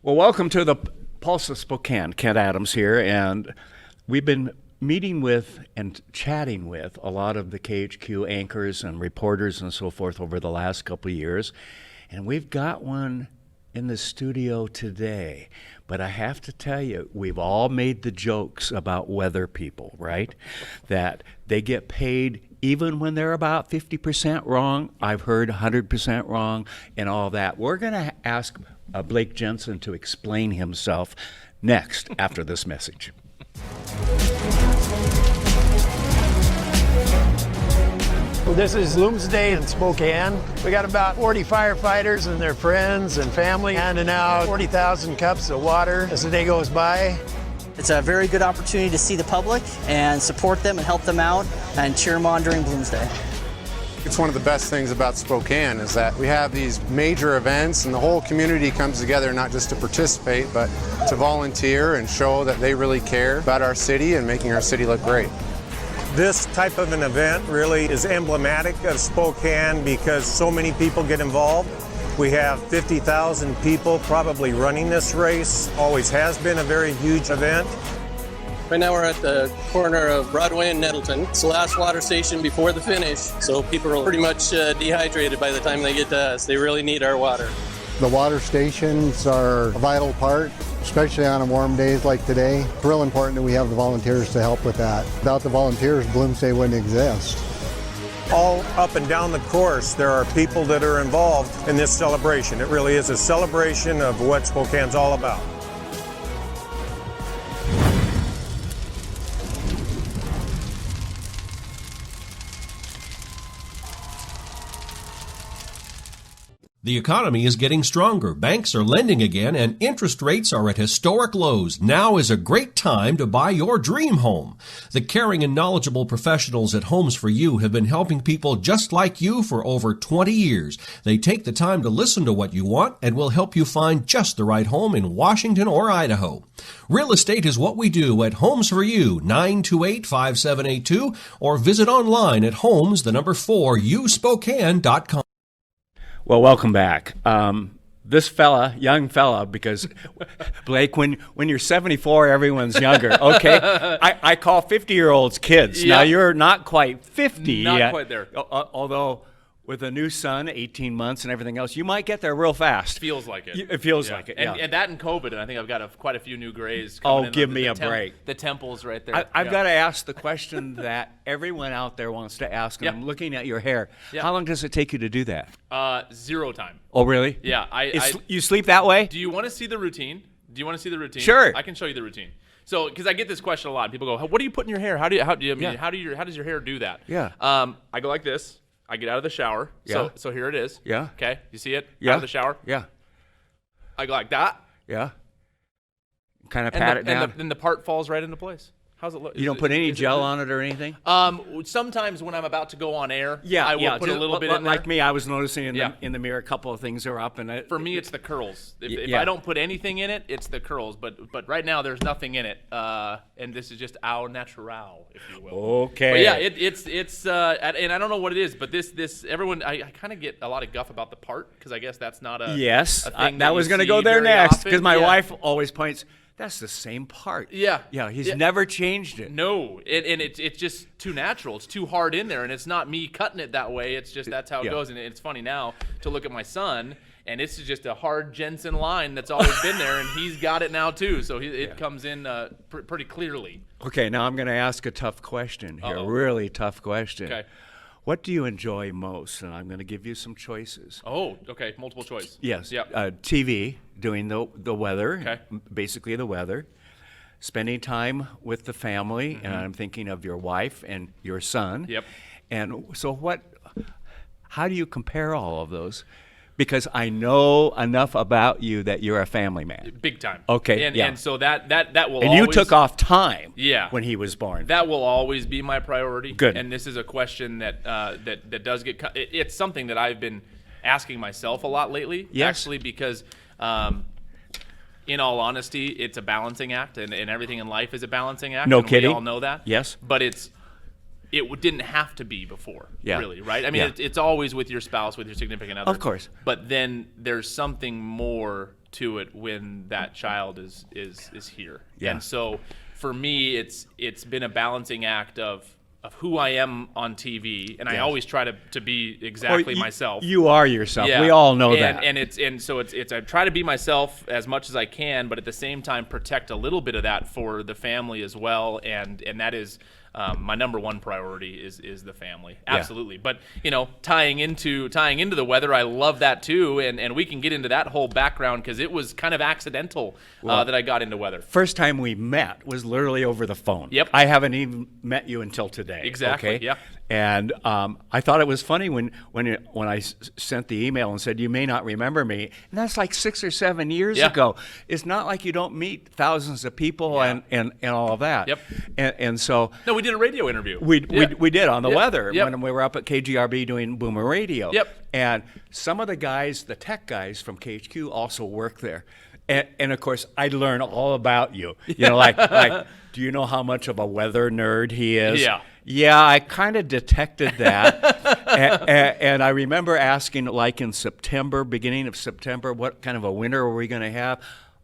Well, welcome to the Pulse of Spokane. Kent Adams here, and we've been meeting with and chatting with a lot of the KHQ anchors and reporters and so forth over the last couple of years, and we've got one in the studio today. But I have to tell you, we've all made the jokes about weather people, right? That they get paid even when they're about 50% wrong. I've heard 100% wrong and all that. We're going to ask Blake Jensen to explain himself next after this message. Well, this is Loomsday in Spokane. We got about 40 firefighters and their friends and family handing out 40,000 cups of water as the day goes by. It's a very good opportunity to see the public and support them and help them out and cheer them on during Bloomsday. It's one of the best things about Spokane is that we have these major events and the whole community comes together not just to participate but to volunteer and show that they really care about our city and making our city look great. This type of an event really is emblematic of Spokane because so many people get involved. We have 50,000 people probably running this race. Always has been a very huge event. Right now we're at the corner of Broadway and Nettleton. It's the last water station before the finish, so people are pretty much dehydrated by the time they get to us. They really need our water. The water stations are a vital part, especially on warm days like today. It's real important that we have the volunteers to help with that. Without the volunteers, Bloomsday wouldn't exist. All up and down the course, there are people that are involved in this celebration. It really is a celebration of what Spokane's all about. The economy is getting stronger, banks are lending again, and interest rates are at historic lows. Now is a great time to buy your dream home. The caring and knowledgeable professionals at Homes for You have been helping people just like you for over 20 years. They take the time to listen to what you want and will help you find just the right home in Washington or Idaho. Real estate is what we do at Homes for You, 928-5782, or visit online at homes4uspokane.com. Well, welcome back. This fella, young fella, because Blake, when you're 74, everyone's younger. Okay, I call 50-year-olds kids. Yeah. Now you're not quite 50 Not yet. quite there. Although with a new son, 18 months and everything else, you might get there real fast. Feels like it. It feels like it. Yeah. And that and COVID, and I think I've got quite a few new grays coming in. Oh, give me a break. The temples right there. I've got to ask the question that everyone out there wants to ask, and Yeah. I'm looking at your hair. Yeah. How long does it take you to do that? 0 time. Oh, really? Yeah. You sleep that way? Do you want to see the routine? Sure. I can show you the routine. So, because I get this question a lot, people go, "What do you put in your hair? How does your hair do that?" Yeah. I go like this. I get out of the shower. Yeah. So here it is. Yeah. Okay. You see it? Yeah. Out of the shower. Yeah. I go like that. Yeah. Kind of pat it down. And the part falls right into place. How's it look? You don't put any gel on it or anything? Sometimes when I'm about to go on air, Yeah, I will put a just little bit in there. Like me, I was noticing in Yeah. the mirror, a couple of things are up, and For me, it's the curls. If Yeah. I don't put anything in it, it's the curls. But right now, there's nothing in it, and this is just au natural, if you will. Okay. But yeah, it's and I don't know what it is, but this everyone I kind of get a lot of guff about the part because I guess that's not a Yes, a thing that was going to go see there very next often. because my Yeah. wife always points. That's the same part. Yeah. Yeah, he's Yeah. never changed it. No, and it's just too natural. It's too hard in there, and it's not me cutting it that way. It's just that's how it Yeah. goes. And it's funny now to look at my son, and it's just a hard Jensen line that's always been there, and he's got it now too. So it comes in pretty clearly. Okay, now I'm going to ask a tough question here. Uh-oh. Really tough question. Okay. What do you enjoy most? And I'm going to give you some choices. Oh, okay. Multiple choice. Yes. Yep. TV, doing the weather, Okay. basically the weather. Spending time with the family, Mm-hmm. and I'm thinking of your wife and your son. Yep. And so how do you compare all of those? Because I know enough about you that you're a family man. Big time. Okay, And, yeah. and so that will And you always, took off time Yeah. when he was born. That will always be my priority. Good. And this is a question that that does get it's something that I've been asking myself a lot lately. Yes. Actually, because in all honesty, it's a balancing act, and everything in life is a balancing act. No and kidding. We all know that. Yes. But it didn't have to be before, Yeah. really, right? I mean, Yeah. it's always with your spouse, with your significant other. Of course. But then there's something more to it when that child is here. Yeah. And so for me, it's been a balancing act of who I am on TV, and I always try to be exactly myself. You are yourself. Yeah. We all know that. And so it's I try to be myself as much as I can, but at the same time protect a little bit of that for the family as well. And that is my number one priority is the family. Absolutely. But tying into the weather, I love that too, and we can get into that whole background because it was kind of accidental that I got into weather. First time we met was literally over the phone. Yep. I haven't even met you until today. Exactly. Okay? Yeah. And I thought it was funny when I sent the email and said, you may not remember me. And that's like 6 or 7 years ago. It's not like you don't meet thousands of people and all of that. Yep. And so. No, we did a radio interview. We did on the weather Yep. when we were up at KGRB doing Boomer Radio. Yep. And some of the guys, the tech guys from KHQ also work there. And of course, I learn all about you. Like, do you know how much of a weather nerd he is? Yeah. Yeah, I kind of detected that. and I remember asking, like in September, beginning of September, what kind of a winter are we going to have?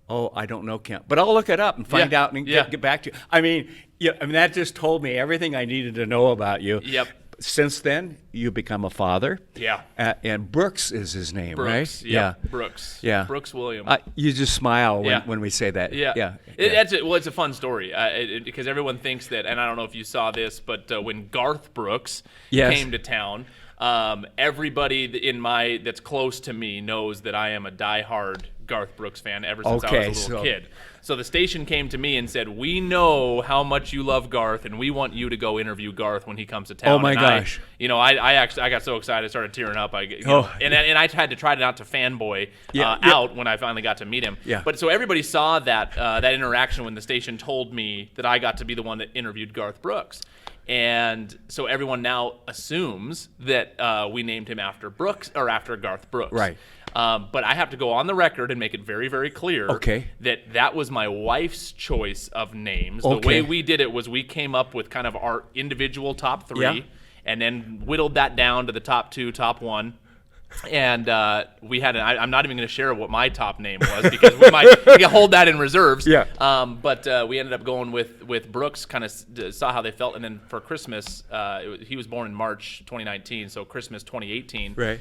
Oh, I don't know, Kent. But I'll look it up and find out and get back to you. I mean, that just told me everything I needed to know about you. Yep. Since then, you become a father. Yeah. And Brooks is his name, Brooks, right? Yeah. Brooks. Yeah. Brooks William. You just smile when we say that. Yeah. It's a fun story because everyone thinks that, and I don't know if you saw this, but when Garth Brooks came to town, everybody that's close to me knows that I am a diehard Garth Brooks fan ever since I was a little kid. So the station came to me and said, we know how much you love Garth, and we want you to go interview Garth when he comes to town. Oh, my gosh. I got so excited, I started tearing up. And I had to try not to fanboy out when I finally got to meet him. Yeah. But so everybody saw that interaction when the station told me that I got to be the one that interviewed Garth Brooks. And so everyone now assumes that we named him after Brooks or after Garth Brooks. Right. But I have to go on the record and make it very, very clear that was my wife's choice of names. The way we did it was we came up with kind of our individual top three and then whittled that down to the top two, top one. And we had I'm not even going to share what my top name was because we might hold that in reserves. Yeah. But we ended up going with Brooks, kind of saw how they felt. And then for Christmas, he was born in March 2019, so Christmas 2018. Right.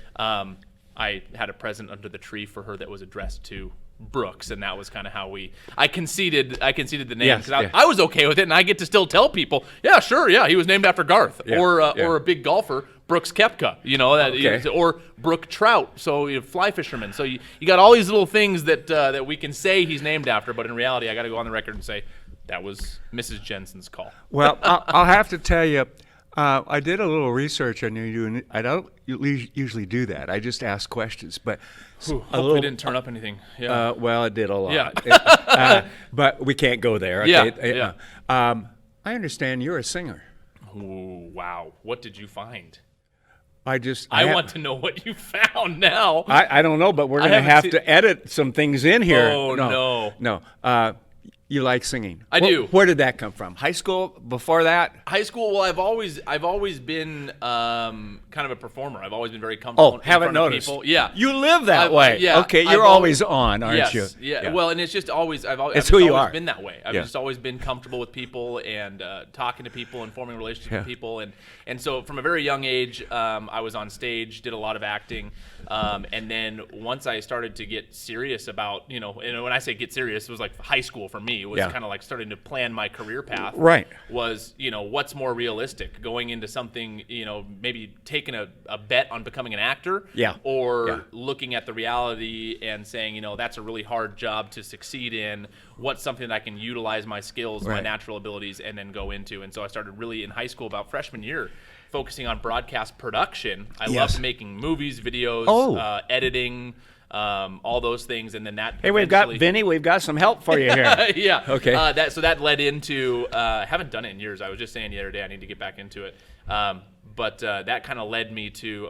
I had a present under the tree for her that was addressed to Brooks, and that was kind of how I conceded the name because I was okay with it, and I get to still tell people, yeah, sure, yeah, he was named after Garth or a big golfer, Brooks Koepka, or Brook Trout, so fly fisherman. So you got all these little things that we can say he's named after, but in reality, I got to go on the record and say that was Mrs. Jensen's call. Well, I'll have to tell you, I did a little research on you, and I don't usually do that. I just ask questions, but hopefully it didn't turn up anything. Yeah. Well, it did a lot. Yeah. But we can't go there. Okay? Yeah. I understand you're a singer. Ooh, wow. What did you find? I want to know what you found now. I don't know, but we're going to have to edit some things in here. Oh, No. You like singing? I do. Where did that come from? High school? Before that? High school. Well, I've always been kind of a performer. I've always been very comfortable. Oh, haven't noticed. People. Yeah. You live that way. Yeah. Okay, you're always on, aren't you? Yeah. Well, and it's just always I've it's who you always are. been that way. I've just always been comfortable with people and talking to people and forming relationships with people, and so from a very young age, I was on stage, did a lot of acting, and then once I started to get serious about and when I say get serious, it was like high school for me. It was kind of like starting to plan my career path. Right. Was what's more realistic, going into something maybe taking a bet on becoming an actor. Yeah. Or looking at the reality and saying that's a really hard job to succeed in. What's something that I can utilize my skills, my natural abilities, and then go into. And so I started really in high school about freshman year, focusing on broadcast production. I loved making movies, videos, editing. All those things, and then that. Hey, we've got some help for you here. Yeah. Okay. That led into. Haven't done it in years. I was just saying the other day I need to get back into it. But that kind of led me to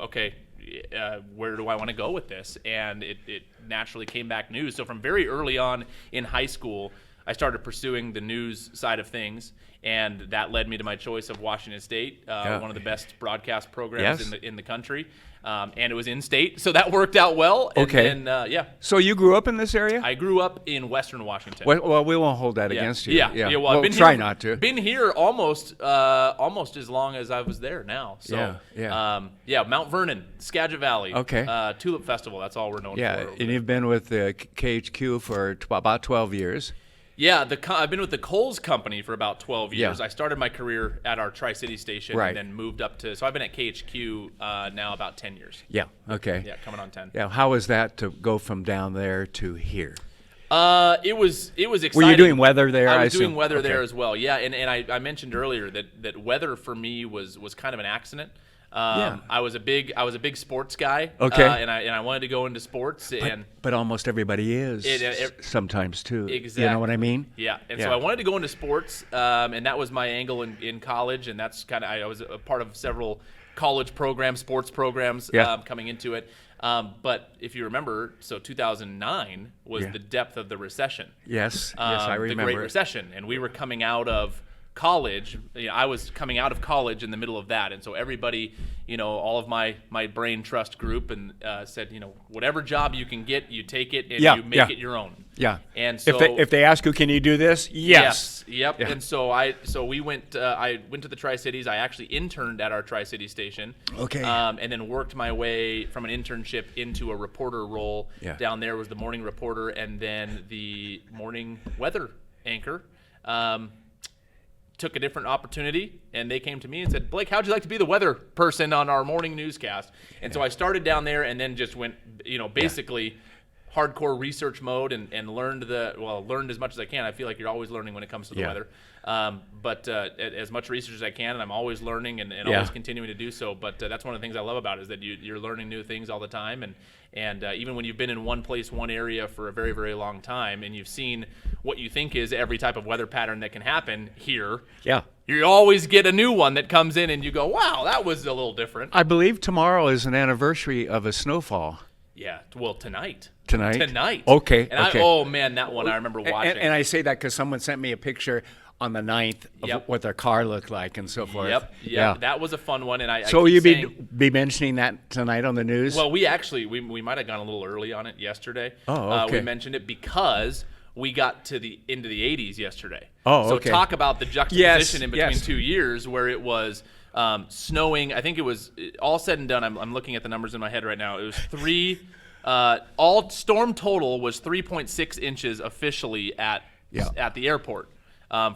where do I want to go with this? And it naturally came back news. So from very early on in high school, I started pursuing the news side of things, and that led me to my choice of Washington State, one of the best broadcast programs in the country. And it was in state, so that worked out well. And then, So you grew up in this area? I grew up in Western Washington. Well, we won't hold that against you. Yeah. Well, we'll I've been try here, not to. Been here almost as long as I was there now. So, Mount Vernon, Skagit Valley. Okay. Tulip Festival. That's all we're known for. Yeah, and you've been with the KHQ for about 12 years. Yeah, I've been with the Coles Company for about 12 years. Yeah. I started my career at our Tri-City station Right. and then moved up to – so I've been at KHQ now about 10 years. Yeah, okay. Yeah, coming on 10. Yeah, how was that to go from down there to here? It was exciting. Were you doing weather there? I was doing assume? weather Okay. there as well. Yeah, and I mentioned earlier that weather for me was kind of an accident. I was a big sports guy. Okay. And I wanted to go into sports But almost everybody is sometimes too. Exactly. You know what I mean? Yeah. And so I wanted to go into sports, and that was my angle in college, and that's kind of I was a part of several college programs, sports programs coming into it. But if you remember, so 2009 was the depth of the recession. Yes, I remember. The Great Recession, and we were coming out of college. I was coming out of college in the middle of that, and so everybody, all of my brain trust group, and said, whatever job you can get, you take it and you make it your own. Yeah. And so if they ask you, can you do this? Yes. Yep. Yeah. And so I went to the Tri-Cities. I actually interned at our Tri-City station. Okay. And then worked my way from an internship into a reporter role. Yeah. Down there was the morning reporter and then the morning weather anchor. Took a different opportunity, and they came to me and said, Blake, how'd you like to be the weather person on our morning newscast? And so I started down there and then just went, basically hardcore research mode and learned as much as I can. I feel like you're always learning when it comes to the weather. But as much research as I can, and I'm always learning and always continuing to do so. But that's one of the things I love about it is that you're learning new things all the time. And even when you've been in one place, one area for a very, very long time, and you've seen what you think is every type of weather pattern that can happen here, you always get a new one that comes in and you go, wow, that was a little different. I believe tomorrow is an anniversary of a snowfall. Yeah, well, tonight. Tonight? Okay. And oh, man, that one I remember watching. And I say that because someone sent me a picture on the 9th of what their car looked like and so forth. Yep. Yeah. That was a fun one. And so will you be mentioning that tonight on the news? Well, we might have gone a little early on it yesterday. Oh, okay. We mentioned it because we got to into the 80s yesterday. Oh, so okay. Talk about the juxtaposition in between 2 years where it was snowing. I think it was all said and done. I'm looking at the numbers in my head right now. It was all storm total was 3.6 inches officially at the airport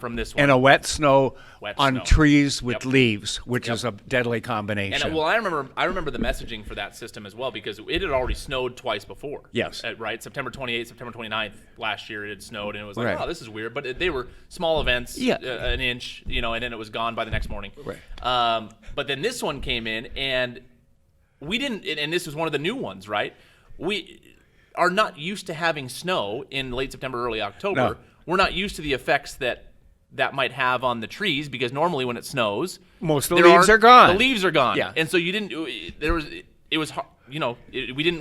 from this one. And a wet snow on snow. trees with leaves, which is a deadly combination. And I remember the messaging for that system as well because it had already snowed twice before. Yes. Right? September 28th, September 29th last year it had snowed, and it was like, oh, this is weird. But they were small events, an inch, and then it was gone by the next morning. Right. But then this one came in, and we didn't, and this was one of the new ones, right? We are not used to having snow in late September, early October. No. We're not used to the effects that might have on the trees because normally when it snows, most of the leaves are gone. The leaves are gone. Yeah. And so we didn't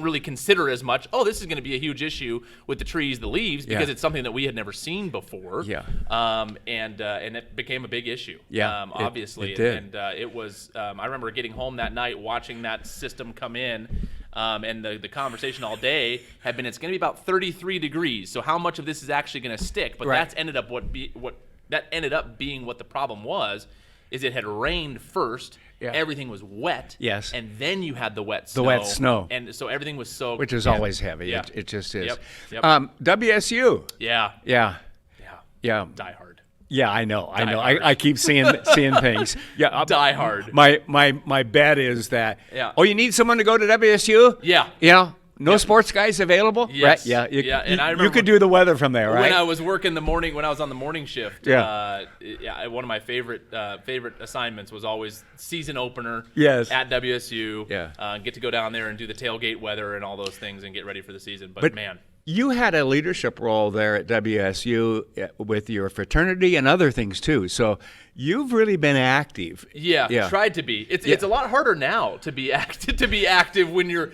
really consider as much, this is going to be a huge issue with the trees, the leaves, because it's something that we had never seen before. Yeah. And it became a big issue. Yeah. Obviously. It did. And it was, I remember getting home that night, watching that system come in. And the conversation all day had been, it's going to be about 33 degrees. So how much of this is actually going to stick? But that's ended up being what the problem was, is it had rained first. Yeah. Everything was wet. Yes. And then you had the wet snow. The wet snow. And so everything was soaked. Which is always heavy. Yeah. It just is. Yep. WSU. Yeah. Die hard. Yeah, I know. Hard. I keep seeing things. Yeah, Die hard. My bet is that. Yeah. Oh, you need someone to go to WSU? Yeah. No sports guys available? Yes. Right? Yeah. And I remember you could do the weather from there, right? When I was working when I was on the morning shift. One of my favorite assignments was always season opener. Yes. At WSU. Yeah. Get to go down there and do the tailgate weather and all those things and get ready for the season. But man. You had a leadership role there at WSU with your fraternity and other things too. So you've really been active. Yeah. Tried to be. It's a lot harder now to be active when you're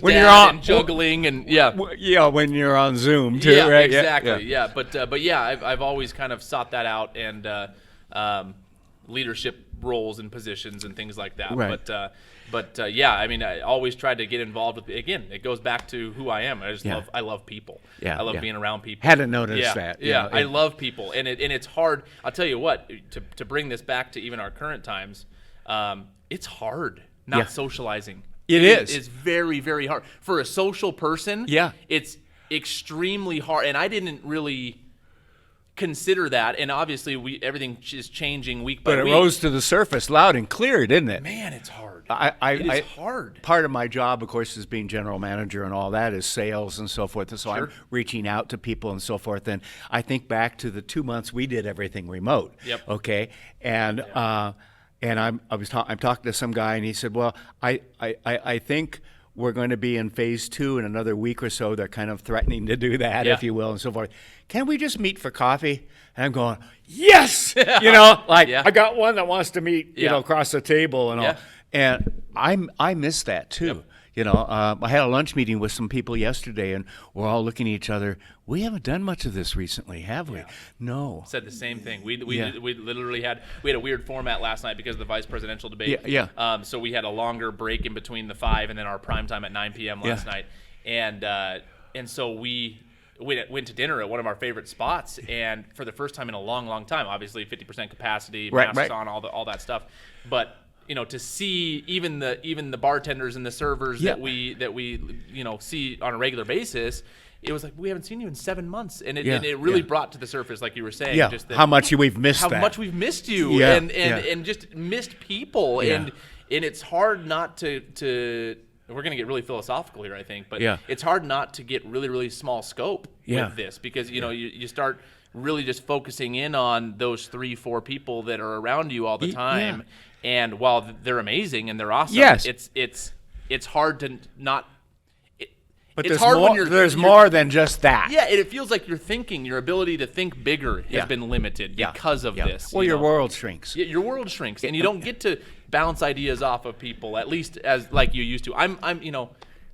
when you're on and juggling and when you're on Zoom too. Yeah, right? Exactly. Yeah. But I've always kind of sought that out and leadership roles and positions and things like that. Right. But I mean, I always tried to get involved with. Again, it goes back to who I am. I love people. I love being around people. Hadn't noticed that. Yeah, I love people, and it's hard. I'll tell you what. To bring this back to even our current times, it's hard not socializing. It is. It's very, very hard for a social person. Yeah, it's extremely hard, and I didn't really consider that, and obviously everything is changing week by week. But it rose to the surface loud and clear, didn't it? Man, it's hard. It is hard. Part of my job, of course, is being general manager and all that is sales and so forth. And so I'm reaching out to people and so forth. And I think back to the 2 months we did everything remote. Yep. Okay. And I'm talking to some guy and he said, well, I think we're going to be in phase 2 in another week or so. They're kind of threatening to do that, if you will, and so forth. Can we just meet for coffee? And I'm going, yes! I got one that wants to meet, across the table and all. And I miss that too. Yep. I had a lunch meeting with some people yesterday, and we're all looking at each other. We haven't done much of this recently, have we? No. Said the same thing. We literally had a weird format last night because of the vice presidential debate. So we had a longer break in between the 5 and then our prime time at 9 p.m. last night, and so we went to dinner at one of our favorite spots, and for the first time in a long, long time, obviously 50% capacity, masks on, all that stuff, but. To see even the bartenders and the servers that we see on a regular basis, it was like we haven't seen you in 7 months, and it really brought to the surface, like you were saying, just how much we've missed, how much we've missed you, and just missed people, and it's hard not to. We're going to get really philosophical here, I think, but it's hard not to get really, really small scope with this because you start really just focusing in on those 3-4 people that are around you all the time. And while they're amazing and they're awesome, it's hard to not. But it's hard when there's more than just that. Yeah, it feels like your ability to think bigger has been limited because of this. Well, your world shrinks. Your world shrinks, and you don't get to bounce ideas off of people, at least as like you used to. I'm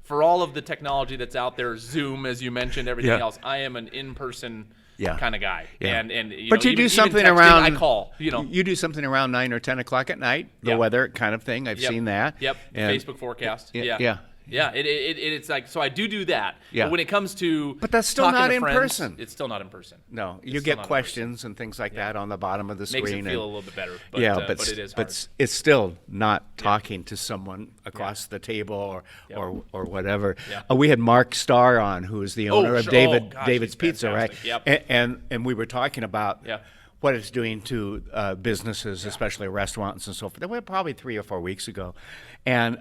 for all of the technology that's out there, Zoom, as you mentioned, everything else, I am an in-person kind of guy. And but you do something even texting, around. I call. You do something around 9 or 10 o'clock at night. The weather kind of thing. I've seen that. Yep. And Facebook forecast. Yeah. It's like, so I do that. Yeah. But when it comes to but that's still not in friends, person. It's still not in person. No, you get questions and things like that on the bottom of the screen. Makes it feel a little bit better. But, but it is hard. But it's still not talking to someone across the table or whatever. Yeah. We had Mark Starr on, who is the owner of David's Pizza, fantastic. right? Yep. And we were talking about what it's doing to businesses, especially restaurants and so forth. That was probably 3 or 4 weeks ago, and.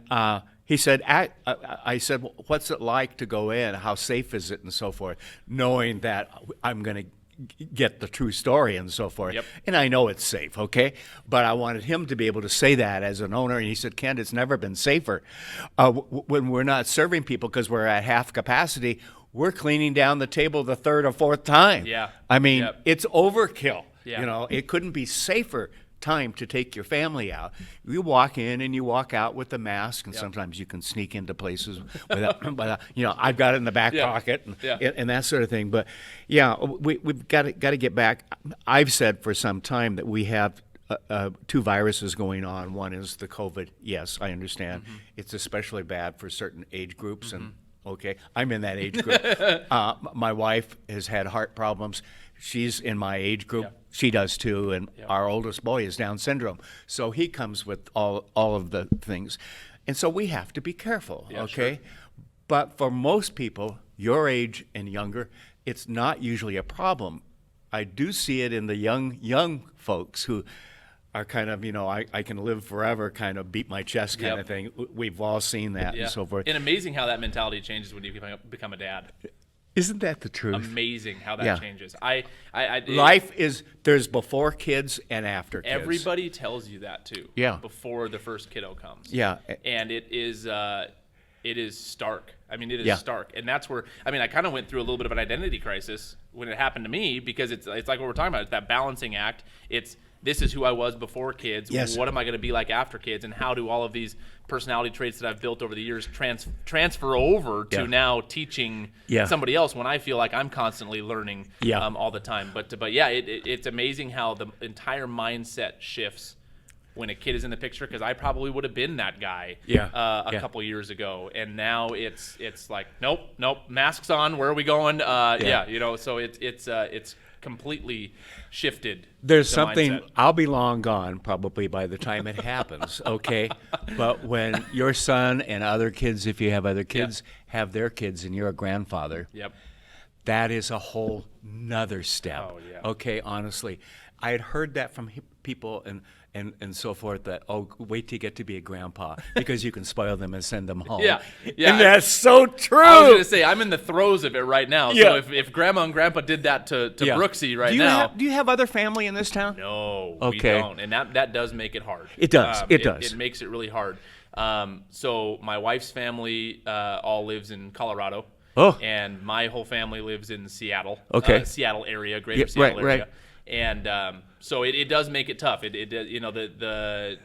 He said, I said, well, what's it like to go in? How safe is it and so forth, knowing that I'm going to get the true story and so forth. Yep. And I know it's safe, okay? But I wanted him to be able to say that as an owner. And he said, Ken, it's never been safer. When we're not serving people because we're at half capacity, we're cleaning down the table the 3rd or 4th time. Yeah. I mean, it's overkill. Yeah. It couldn't be safer time to take your family out. You walk in and you walk out with the mask, and sometimes you can sneak into places without, I've got it in the back pocket and that sort of thing. But we've got to get back. I've said for some time that we have 2 viruses going on. One is the COVID. Yes, I understand. Mm-hmm. It's especially bad for certain age groups, and okay, I'm in that age group. My wife has had heart problems. She's in my age group. Yeah. She does too, and our oldest boy is Down syndrome. So he comes with all of the things. And so we have to be careful, okay? Sure. But for most people, your age and younger, it's not usually a problem. I do see it in the young folks who are kind of, I can live forever, kind of beat my chest kind of thing. We've all seen that and so forth. And amazing how that mentality changes when you become a dad. Isn't that the truth? Amazing how that changes. Life is, there's before kids and after kids. Everybody tells you that too. Yeah. Before the first kiddo comes. Yeah. And it is stark. I mean, it is stark. And that's where, I mean, I kind of went through a little bit of an identity crisis when it happened to me, because it's like what we're talking about. It's that balancing act. This is who I was before kids. Yes. What am I going to be like after kids? And how do all of these personality traits that I've built over the years transfer over to now teaching somebody else, when I feel like I'm constantly learning all the time. But yeah, it's amazing how the entire mindset shifts when a kid is in the picture, because I probably would have been that guy a couple years ago, and now it's like nope, masks on, where are we going? So it's completely shifted. There's the something, mindset. I'll be long gone probably by the time it happens, okay? But when your son and other kids, if you have other kids, have their kids and you're a grandfather, that is a whole nother step, okay, honestly. I had heard that from people and so forth, that, oh, wait till you get to be a grandpa because you can spoil them and send them home. Yeah. And that's so true. I was going to say, I'm in the throes of it right now. So if grandma and grandpa did that to Brooksy now. Do you have other family in this town? No, okay. We don't. And that does make it hard. It does. It does. It makes it really hard. So my wife's family all lives in Colorado. Oh. And my whole family lives in Seattle. Okay. Seattle area, greater Seattle area. Right. And so it does make it tough. The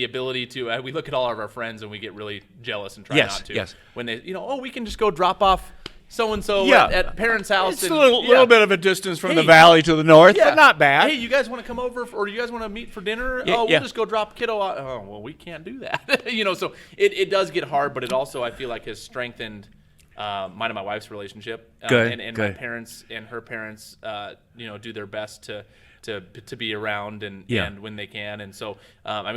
ability to we look at all of our friends and we get really jealous and try not to. Yes. When they we can just go drop off so and so at parents' house. It's a little bit of a distance from the valley to the north, but not bad. Hey, you guys want to come over, or you guys want to meet for dinner? We'll just go drop kiddo off. Oh, well, we can't do that. So it does get hard, but it also, I feel like, has strengthened mine and my wife's relationship. Good. And my parents and her parents, do their best to be around and when they can. And so,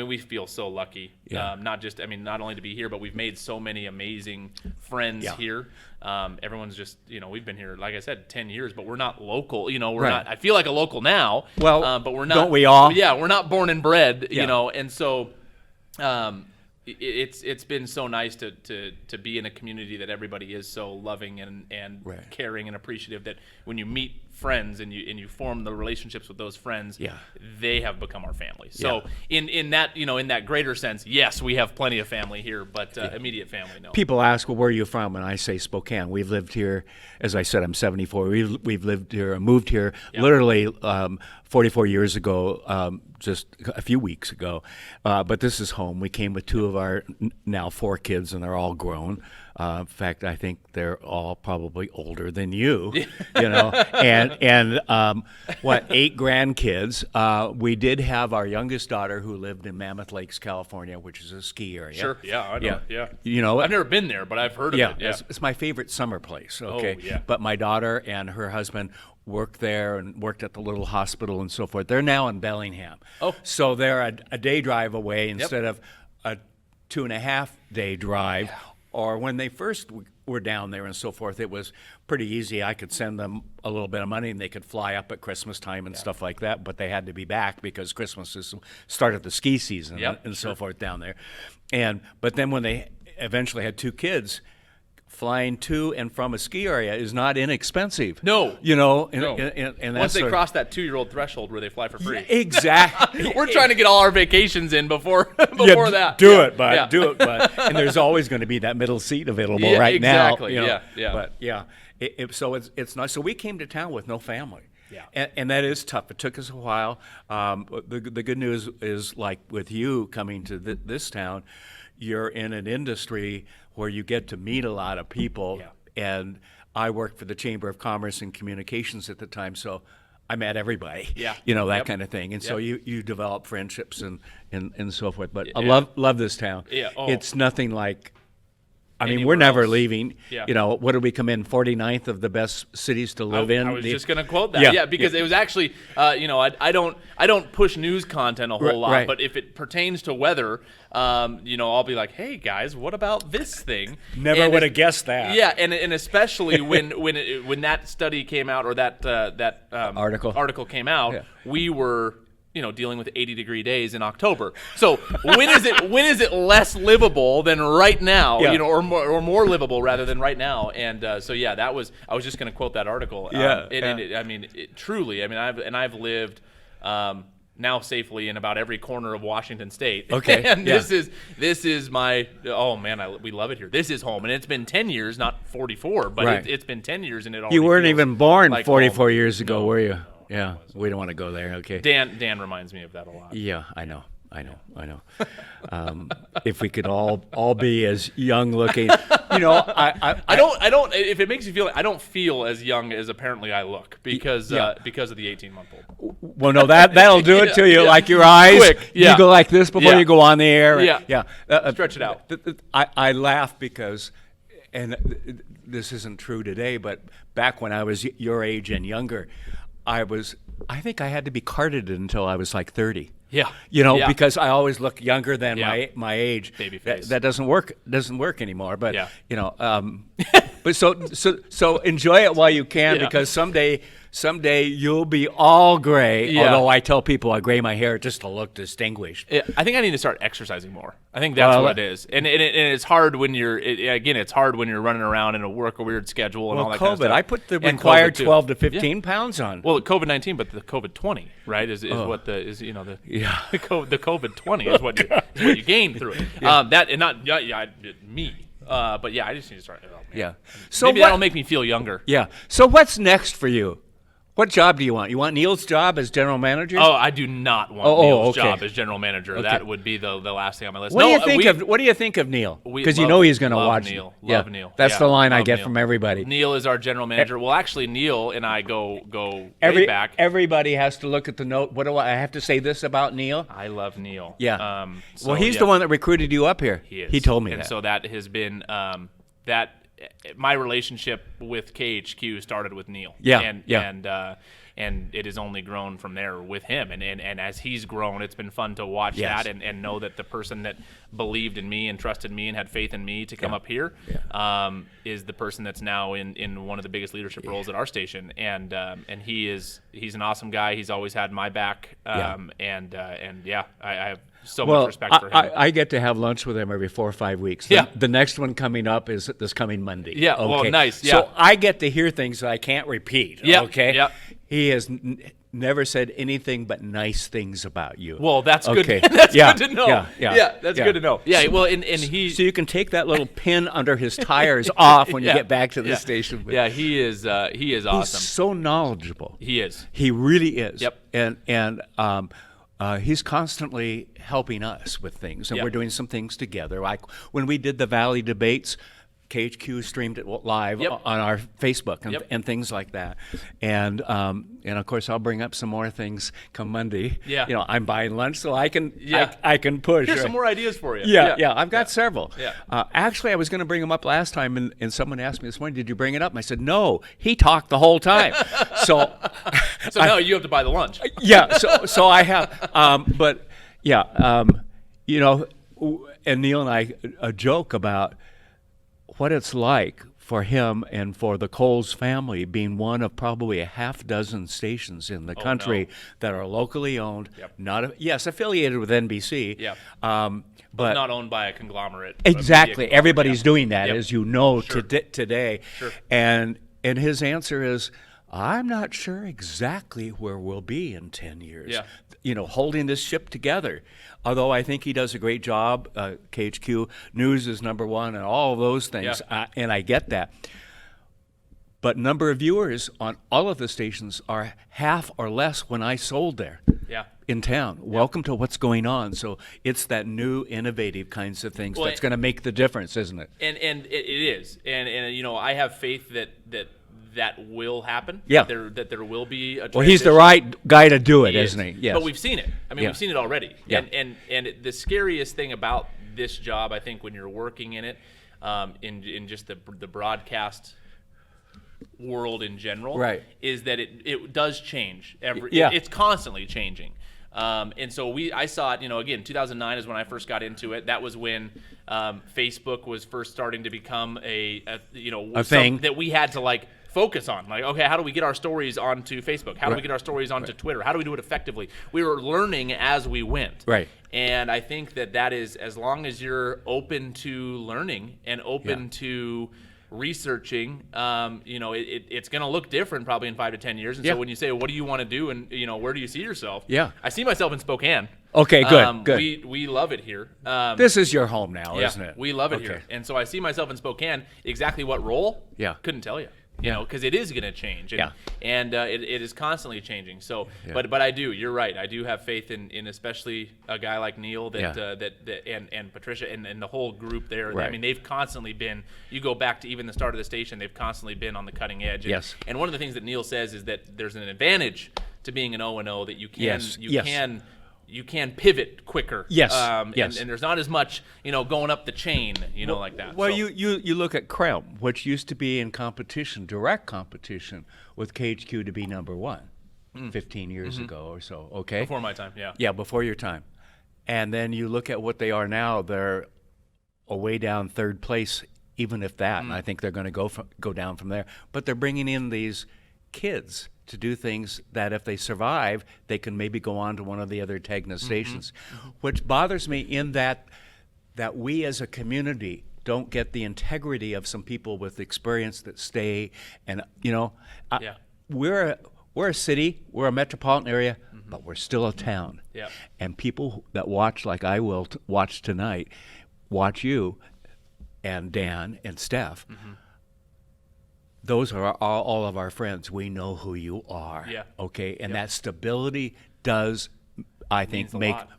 we feel so lucky. Not only to be here, but we've made so many amazing friends here. Everyone's just, we've been here, like I said, 10 years, but we're not local. We're not. I feel like a local now. Well, but we're not. Don't we all? Yeah, we're not born and bred. And so. It's been so nice to be in a community that everybody is so loving and caring and appreciative, that when you meet friends and you form the relationships with those friends, they have become our family. So in that greater sense, yes, we have plenty of family here, but immediate family, no. People ask, well, where are you from? And I say Spokane. We've lived here, as I said, I'm 74. We've lived here, moved here literally 44 years ago, just a few weeks ago. But this is home. We came with two of our now 4 kids, and they're all grown. In fact, I think they're all probably older than you, and 8 grandkids. We did have our youngest daughter who lived in Mammoth Lakes, California, which is a ski area. Sure, I know. Yeah. I've never been there, but I've heard of it. Yeah, it's my favorite summer place. Okay, Oh, yeah. But my daughter and her husband worked there and worked at the little hospital and so forth. They're now in Bellingham. Oh. So they're a day drive away instead of a 2.5-day drive. Yeah. Or when they first were down there and so forth, it was pretty easy. I could send them a little bit of money and they could fly up at Christmas time and stuff like that, but they had to be back because Christmas is started the ski season and so forth down there. But then when they eventually had 2 kids, flying to and from a ski area is not inexpensive. No. And once they cross that 2-year-old threshold where they fly for free. Exactly. We're trying to get all our vacations in before that. Do it, bud. Do it, bud. And there's always going to be that middle seat available right exactly. now. Yeah. But so it's nice. So we came to town with no family. Yeah. And that is tough. It took us a while. The good news is, like with you coming to this town, you're in an industry where you get to meet a lot of people. Yeah. And I worked for the Chamber of Commerce and Communications at the time, so I met everybody. Yeah. That kind of thing. And so you develop friendships and so forth. But I love this town. Yeah. Oh. It's nothing like. I mean, Anywhere we're never else. leaving. Yeah. What did we come in? 49th of the best cities to live in. I was just going to quote that. Because it was actually, I don't push news content a whole lot, right. but if it pertains to weather, I'll be like, hey guys, what about this thing? Never would have guessed that. Yeah, and especially when that study came out, or that article came out, we were dealing with 80-degree days in October. So when is it less livable than right now? Or more livable rather than right now? And I was just going to quote that article. Truly, I've lived now safely in about every corner of Washington State. Okay. And this is my, oh man, we love it here. This is home. And it's been 10 years, not 44, but Right. it's been 10 years and it already You weren't feels even born like 44 home. years ago, No, were you? no, Yeah, we don't want to go there. Okay. Dan reminds me of that a lot. Yeah, I know. If we could all be as young looking, I don't. If it makes you feel, I don't feel as young as apparently I look because of the 18-month-old. Well, no, that'll do it to you. Yeah. Like your eyes, Quick, yeah. you go like this before Yeah. you go on the air. Yeah. Yeah. Stretch it out. I laugh because, and this isn't true today, but back when I was your age and younger, I think I had to be carded until I was like 30. Yeah. Yeah. Because I always look younger than Yeah. my age. Baby face. That doesn't work anymore. But Yeah. but so enjoy it while you can, Yeah. because someday you'll be all gray. Yeah. Although I tell people I gray my hair just to look distinguished. I think I need to start exercising more. I think that's what it is, and it's hard when it's hard when you're running around and work a weird schedule and all that COVID, kind of stuff. I put the And required COVID too. 12 to 15 pounds on. Well, COVID-19, but the COVID-20, right? Is what the is the COVID-20 is what you gain through it. That and not me. But yeah, I just need to start. Oh, man. Yeah. So maybe what- that'll make me feel younger. Yeah. So what's next for you? What job do you want? You want Neil's job as general manager? Oh, I do not want Neil's job as general manager. Okay. That would be the last thing on my list. What do you think of Neil? Because you know he's going to watch. Neil. Yeah, Love Neil. That's Yeah, the line I love get Neil. from everybody. Neil is our general manager. Well, actually, Neil and I go way back. Everybody has to look at the note. What do I have to say this about Neil? I love Neil. Yeah. So, well, he's the one that recruited you up here. He is. He told me and that. so that has been my relationship with KHQ started with Neil. Yeah. And it has only grown from there with him. And as he's grown, it's been fun to watch Yes. that and know that the person that believed in me and trusted me and had faith in me to come up here is the person that's now in one of the biggest leadership roles at our station. And he's an awesome guy. He's always had my back. I have so much respect for him. I get to have lunch with him every 4 or 5 weeks. Yeah. The next one coming up is this coming Monday. Yeah, well, nice, yeah. So I get to hear things that I can't repeat. Yeah, Okay. yeah. He has never said anything but nice things about you. Well, that's good. Okay. That's Yeah, good to know. yeah, That's yeah. good to know. Yeah, well, and he. So you can take that little pin under his tires off when you Yeah, get back to the yeah. station. Yeah, he is awesome. He's so knowledgeable. He is. He really is. Yep. And he's constantly helping us with things, and Yep. we're doing some things together. Like when we did the Valley debates, KHQ streamed it live Yep. on our Facebook Yep. and things like that. And of course, I'll bring up some more things come Monday. Yeah. I'm buying lunch, so I can Yeah. I can push. Here's some more ideas for you. Yeah, I've got several. Yeah. Actually, I was going to bring them up last time, and someone asked me this morning, "Did you bring it up?" And I said, "No, he talked the whole time." So, So now you have to buy the lunch. yeah. So I have, but yeah, and Neil and I joke about what it's like for him and for the Coles family being one of probably a half dozen stations in the country that are locally owned, Yep. yes, affiliated with NBC, Yep. but not owned by a conglomerate. exactly. Everybody's Yeah. doing that, Yep. as you know, Sure. today. Sure. And his answer is, I'm not sure exactly where we'll be in 10 years. Yeah. Holding this ship together. Although I think he does a great job. KHQ News is number one and all of those things, Yeah. and I get that. But number of viewers on all of the stations are half or less when I sold there. Yeah. In town. Welcome to what's going on. So it's that new, innovative kinds of things that's going to make the difference, isn't it? And it is. And I have faith that will happen. Yeah. That there will be a transition. Well, he's the right guy to do it, He isn't is. he? Yes. But we've seen it. I mean, Yeah. we've seen it already. Yeah. And the scariest thing about this job, I think, when you're working in it, in just the broadcast world in general, Right. is that it does change. Yeah. It's constantly changing. And so I saw it, again, 2009 is when I first got into it. That was when Facebook was first starting to become a thing that we had to focus on. Okay, how do we get our stories onto Facebook? How do we get our stories onto Twitter? How do we do it effectively? We were learning as we went. Right. And I think that is, as long as you're open to learning and open to researching, it's going to look different probably in 5 to 10 years. And so when you say, what do you want to do, and where do you see yourself? Yeah, I see myself in Spokane. Okay, good, good. We love it here. This is your home now, isn't it? We love it here, and so I see myself in Spokane. Exactly what role? Yeah, couldn't tell you. Because it is going to change, and it is constantly changing. So, but I do. You're right. I do have faith in especially a guy like Neil and Patricia and the whole group there. Right. I mean, they've constantly been. You go back to even the start of the station. They've constantly been on the cutting edge. And one of the things that Neil says is that there's an advantage to being an O&O that you can pivot quicker. And there's not as much, going up the chain, like that. Well, you look at Krem, which used to be in competition, direct competition with KHQ to be number one 15 years ago or so, okay? Before my time, Yeah, before your time. And then you look at what they are now, they're way down third place, even if that, and I think they're going to go down from there. But they're bringing in these kids to do things that if they survive, they can maybe go on to one of the other Tegna stations, which bothers me in that we as a community don't get the integrity of some people with experience that stay. And, we're a city, we're a metropolitan area, but we're still a town. And people that watch, like I will watch tonight, watch you and Dan and Steph, those are all of our friends. We know who you are. Okay, and that stability does, I think,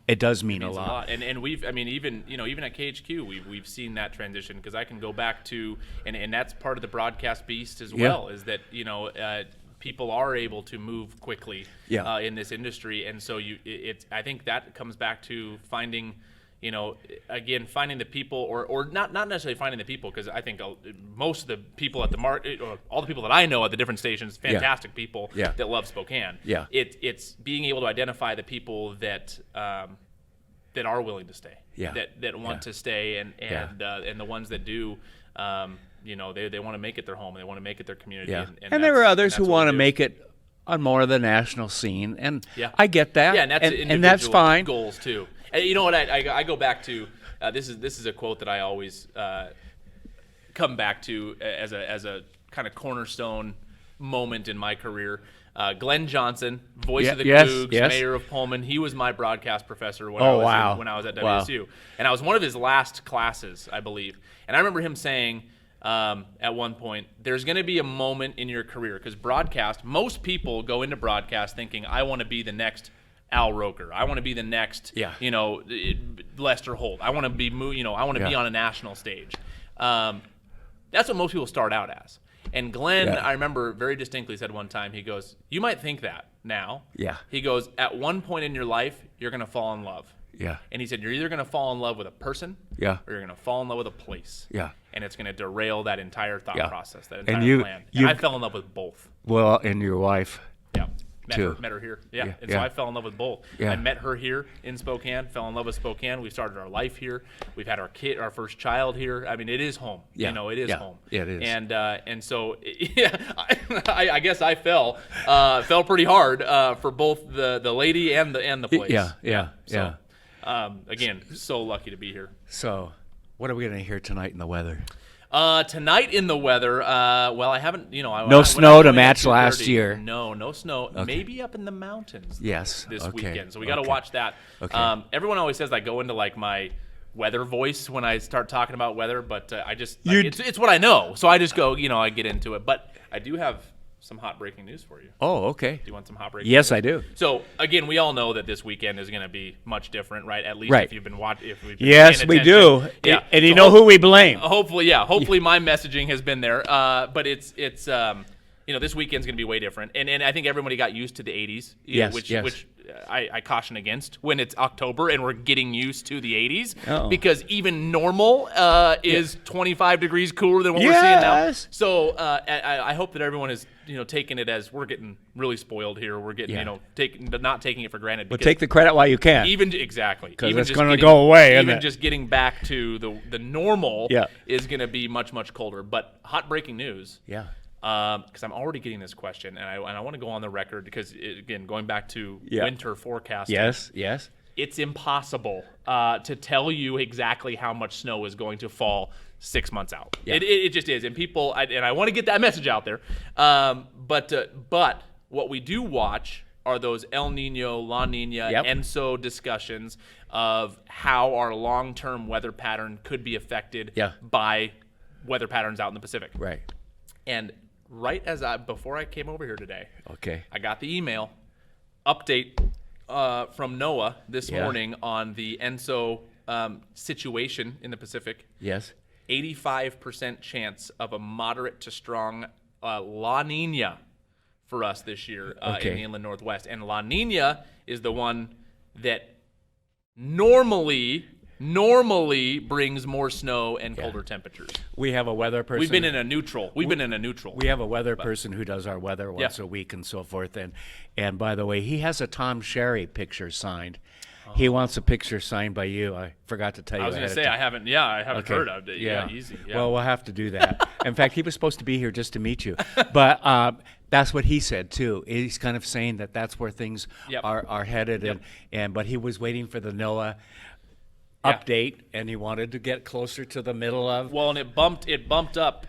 it does mean a lot. And we've, even at KHQ, we've seen that transition, because I can go back to, and that's part of the broadcast beast as well, is that people are able to move quickly in this industry, and so I think that comes back to finding. Finding the people, or not necessarily finding the people, because I think most of the people at the market, or all the people that I know at the different stations, fantastic people that love Spokane. It's being able to identify the people that are willing to stay, that want to stay, and the ones that do, they want to make it their home, and they want to make it their community. And there are others who want to make it on more of the national scene, and I get that. And that's fine. Goals too. And you know what? I go back to this is a quote that I always come back to as a kind of cornerstone moment in my career. Glenn Johnson, voice of the Cougs, mayor of Pullman. He was my broadcast professor when I was at WSU, and I was one of his last classes, I believe. And I remember him saying at one point, "There's going to be a moment in your career, because broadcast. Most people go into broadcast thinking, I want to be the next Al Roker. I want to be the next, Lester Holt. I want to be, I want to be on a national stage." That's what most people start out as. And Glenn, I remember very distinctly, said one time, he goes, "You might think that now." He goes, "At one point in your life, you're going to fall in love." And he said, "You're either going to fall in love with a person, or you're going to fall in love with a place. And it's going to derail that entire thought process, that entire plan." And I fell in love with both. Well, and your wife. Met her here. So I fell in love with both. I met her here in Spokane, fell in love with Spokane. We started our life here. We've had our first child here. I mean, it is home. It is home. It is. And so I guess I fell pretty hard for both the lady and the place. So, again, so lucky to be here. So, what are we going to hear tonight in the weather? Tonight in the weather, I haven't, no snow to match last year. No snow. Okay. Maybe up in the mountains. This weekend. So we got to watch that. Everyone always says I go into my weather voice when I start talking about weather, but I just it's what I know. So I just go, I get into it. But I do have some hot breaking news for you. Oh, okay. Do you want some hot breaking news? I do. So, again, we all know that this weekend is going to be much different, right? At least if you've been watching. Yes, we do. Yeah. And you know who we blame. Hopefully, Hopefully my messaging has been there. But it's this weekend's going to be way different. And I think everybody got used to the 80s, which I caution against when it's October and we're getting used to the 80s, because even normal is 25 degrees cooler than what we're seeing now. So I hope that everyone is taking it as we're getting really spoiled here. We're getting not taking it for granted. But take the credit while you can. Exactly. Because it's going to go away. Even just getting back to the normal is going to be much, much colder. But hot breaking news. Because I'm already getting this question, and I want to go on the record, because, again, going back to winter forecasting. Yes. it's impossible to tell you exactly how much snow is going to fall 6 months out. Yeah. It just is, and people, I want to get that message out there. But what we do watch are those El Nino, La Nina, ENSO discussions of how our long-term weather pattern could be affected by weather patterns out in the Pacific. Right. And before I came over here today, I got the email update from NOAA this morning on the ENSO situation in the Pacific. Yes. 85% chance of a moderate to strong La Nina for us this year in the inland Northwest. And La Nina is the one that normally brings more snow and colder temperatures. We have a weather person. We've been in a neutral. We have a weather person who does our weather once a week and so forth. And by the way, he has a Tom Sherry picture signed. He wants a picture signed by you. I forgot to tell you. I was going to say I haven't heard of it. Yeah, easy. Yeah. Well, we'll have to do that. In fact, he was supposed to be here just to meet you. But that's what he said too. He's kind of saying that that's where things are headed, but he was waiting for the NOAA update, and he wanted to get closer to the middle of. Well, and it bumped up.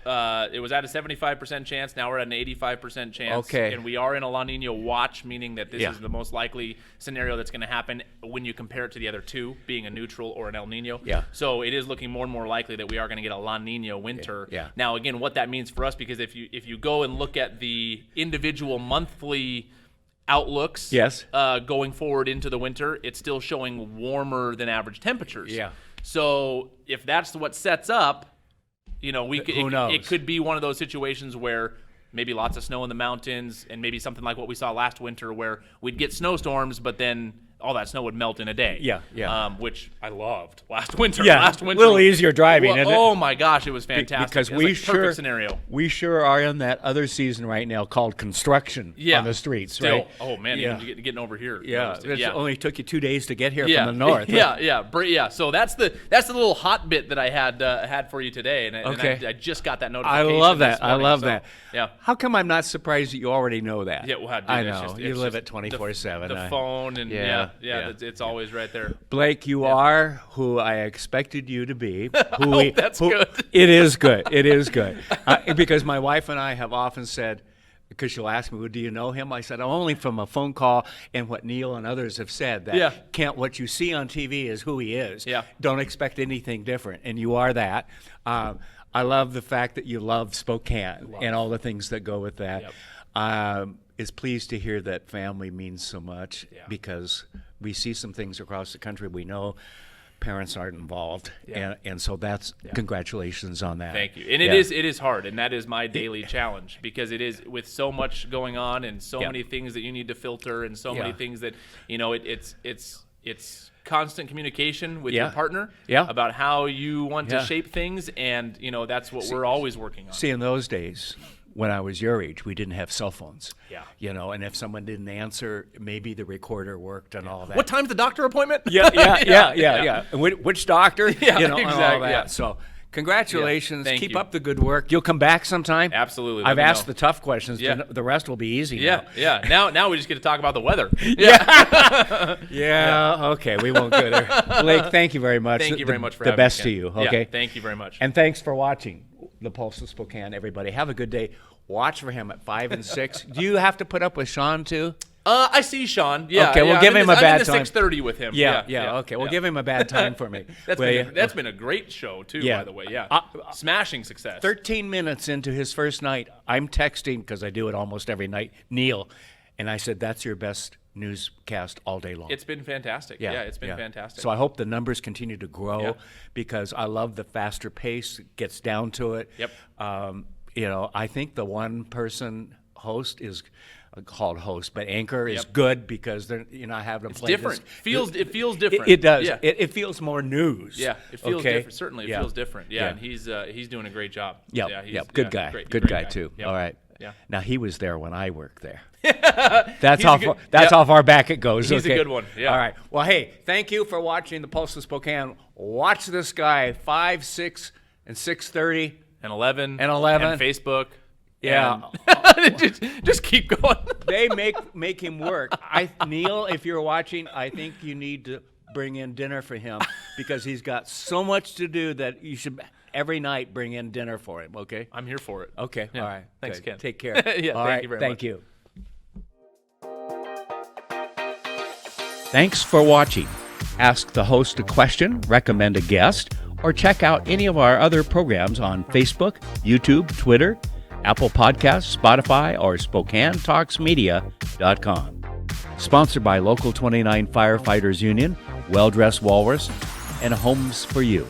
It was at a 75% chance. Now we're at an 85% chance. Okay. And we are in a La Nina watch, meaning that this is the most likely scenario that's going to happen when you compare it to the other two, being a neutral or an El Nino. Yeah. So it is looking more and more likely that we are going to get a La Nina winter. Yeah. Now, again, what that means for us, because if you go and look at the individual monthly outlooks going forward into the winter, it's still showing warmer than average temperatures. Yeah. So if that's what sets up, who knows? It could be one of those situations where maybe lots of snow in the mountains, and maybe something like what we saw last winter where we'd get snowstorms, but then all that snow would melt in a day. Yeah. Which I loved last winter. Yeah, a little easier driving, isn't it? Oh my gosh, it was fantastic. Because perfect scenario. We sure are in that other season right now called construction on the streets, right? Oh man, even getting over here. Yeah, it only took you 2 days to get here from the north. Yeah. So that's the little hot bit that I had for you today, and I just got that notification. I love that. Morning, I love that. Yeah. How come I'm not surprised that you already know that? Yeah, well, dude, I know. It's you live just it 24/7. The phone and it's always right there. Blake, you are who I expected you to be. That's good. It is good. It is good. Because my wife and I have often said, because she'll ask me, well, do you know him? I said, only from a phone call and what Neil and others have said. That what you see on TV is who he is. Yeah. Don't expect anything different. And you are that. I love the fact that you love Spokane and all the things that go with that. Yep. Is pleased to hear that family means so much because we see some things across the country we know parents aren't involved, and so that's congratulations on that. Thank you. And it is hard, and that is my daily challenge, because it is with so much going on and so many things that you need to filter and so many things that it's constant communication with your partner about how you want to shape things, and that's what we're always working on. See, in those days, when I was your age, we didn't have cell phones. Yeah. And if someone didn't answer, maybe the recorder worked and all that. What time's the doctor appointment? Yeah. And which doctor? Yeah, and all exactly. that. Yeah. So congratulations. Thank Keep you. up the good work. You'll come back sometime? Absolutely. I've asked the tough questions. Yeah. The rest will be easy Yeah. Now we just get to talk about the weather. Okay. We won't go there. Blake, thank you very much. Thank you very much for the having me, best Ken. to you. Okay. Yeah, thank you very much. And thanks for watching the Pulse of Spokane, everybody. Have a good day. Watch for him at 5 and 6. Do you have to put up with Sean too? I see Sean. Yeah. Okay, we'll give him a bad time. I'm in the 6:30 with him. Yeah. Okay, we'll give him a bad time for me. That's been a great show too, by the way. Yeah. Smashing success. 13 minutes into his first night, I'm texting, because I do it almost every night, Neil, and I said, that's your best newscast all day long. It's been fantastic. Yeah, it's been fantastic. So I hope the numbers continue to grow because I love the faster pace. It gets down to it. Yep. I think the one-person host is called host, but anchor is good because they're not having to play different. This. It feels different. It does. Yeah. It feels more news. Yeah, it feels different. Certainly, it feels different. Yeah, and he's doing a great job. Good guy. Great guy too. Yep. All right. Yeah. Now he was there when I worked there. That's how far back it goes. He's a good one. Yeah. All right. Well, hey, thank you for watching the Pulse of Spokane. Watch this guy 5, 6, and 6:30 and 11 and Facebook. Yeah. just keep going. They make him work. Neil, if you're watching, I think you need to bring in dinner for him because he's got so much to do that you should every night bring in dinner for him, okay? I'm here for it. Okay, Yeah. all right. Thanks, Good. Ken. Take care. Yeah, all thank right, you very thank much. you. Thanks for watching. Ask the host a question, recommend a guest, or check out any of our other programs on Facebook, YouTube, Twitter, Apple Podcasts, Spotify, or SpokaneTalksMedia.com. Sponsored by Local 29 Firefighters Union, Well Dressed Walrus, and Homes for You.